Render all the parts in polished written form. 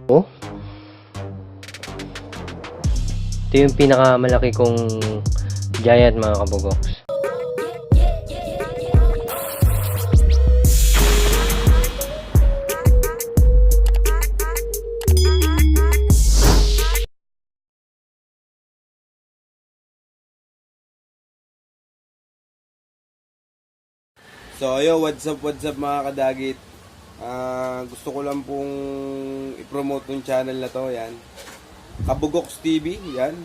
Oh? Ito yung pinakamalaki kong giant mga kabugoks. So ayo, what's up mga kadagit. Gusto ko lang pong i-promote yung channel na to, yan. Kabugoks TV, yan.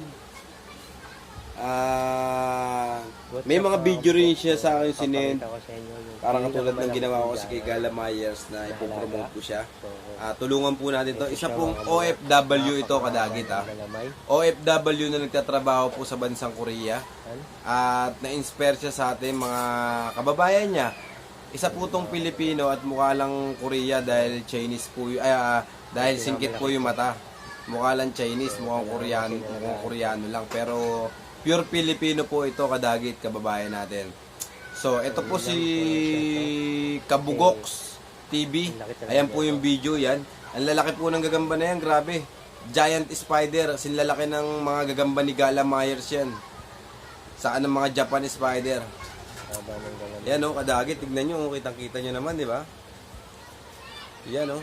May mga video rin siya sa akin sinend. Parang katulad ng ginawa ko sa kay Gala Myers na ipopromote ko siya. Tulungan po natin to. Isa pong OFW ito kadagit OFW na nagtatrabaho po sa bansang Korea. At na-inspire siya sa ating mga kababayan niya. Isa po tong Pilipino at mukha lang Korea dahil Chinese po dahil singkit po yung mata. Mukha lang Chinese, mukhang Koreano lang, pero pure Filipino po ito kadagit, kababayan natin. So ito po si Kabugoks TV. Ayan po yung video, yan. Ang lalaki po ng gagamba na yan, grabe. Giant spider, sinlalaki ng mga gagamba ni Gala Myers yan. Saan ang mga Japan spider? Yan o, kadagit, tignan nyo, kitang-kita nyo naman, di ba? Yan o.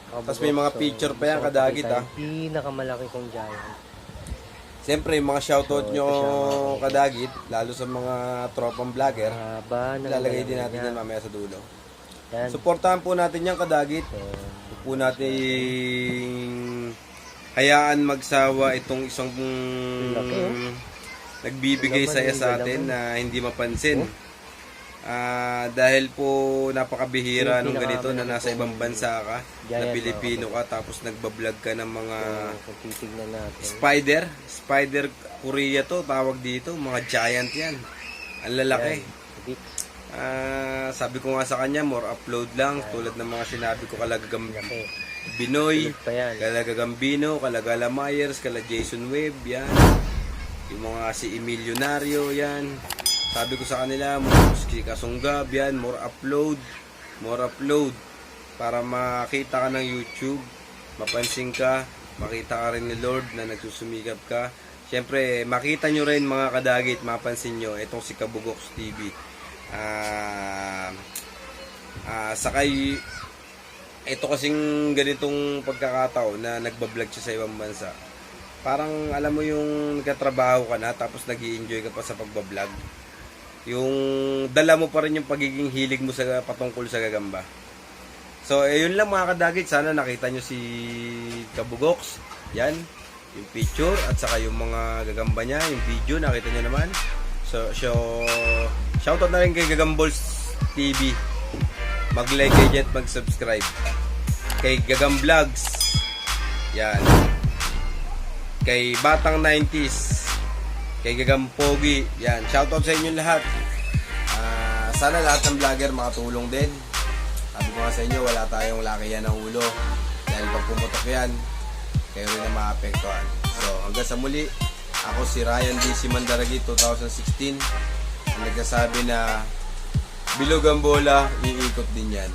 Tapos may mga picture pa yan, kadagit ha. Pinakamalaki kong giant. Siyempre, mga shoutout nyo kadagit, lalo sa mga tropang vlogger, lalagay din natin yan mamaya sa dulo. Suportahan po natin yan kadagit. Huwag po natin hayaan magsawa itong isang nagbibigay saya sa atin na hindi mapansin. Dahil po napakabihira nung ganito na nasa ibang bansa ka, na Pilipino ka, tapos nagbablog ka ng mga spider Korea to, tawag dito, mga giant yan. Ang lalaki. Sabi ko nga sa kanya, more upload lang, tulad ng mga sinabi ko, kalagagang Binoy, kalagagambino, kalagala Myers, kala Jason Webb, yan. Yung mga si Emilio Nario, yan. Sabi ko sa kanila, si Kasunggab, yan, more upload. Para makita ka ng YouTube, mapansin ka, makita ka rin ni Lord na nagsusumikap ka. Siyempre, makita nyo rin mga kadagit, mapansin nyo, itong si Kabugoks TV. Sakay, ito kasing ganitong pagkakataon na nagbablog siya sa ibang bansa. Parang alam mo yung nagkatrabaho ka na tapos nag-i-enjoy ka pa sa pagbablog. Yung dala mo pa rin yung pagiging hilig mo sa patungkol sa gagamba. So, yun lang mga kadagit. Sana nakita nyo si Kabugoks. Yan, yung picture at saka yung mga gagamba niya, yung video, nakita nyo naman. So shoutout na rin kay Gagamballs TV. Mag-like kayo dyan, mag-subscribe. Kay Gagam Vlogs. Yan. Kay Batang 90s, kay Gagam Pogi, yan, shoutout sa inyo lahat. Sana lahat ng vlogger makatulong din. Sabi ko nga sa inyo, wala tayong lakihan ng ulo, dahil pag pumutok yan, kayo rin na maapektuhan. So hanggang sa muli, ako si Ryan DC Mandaragi 2016, ang nagsasabi na bilog ang bola, iikot din yan.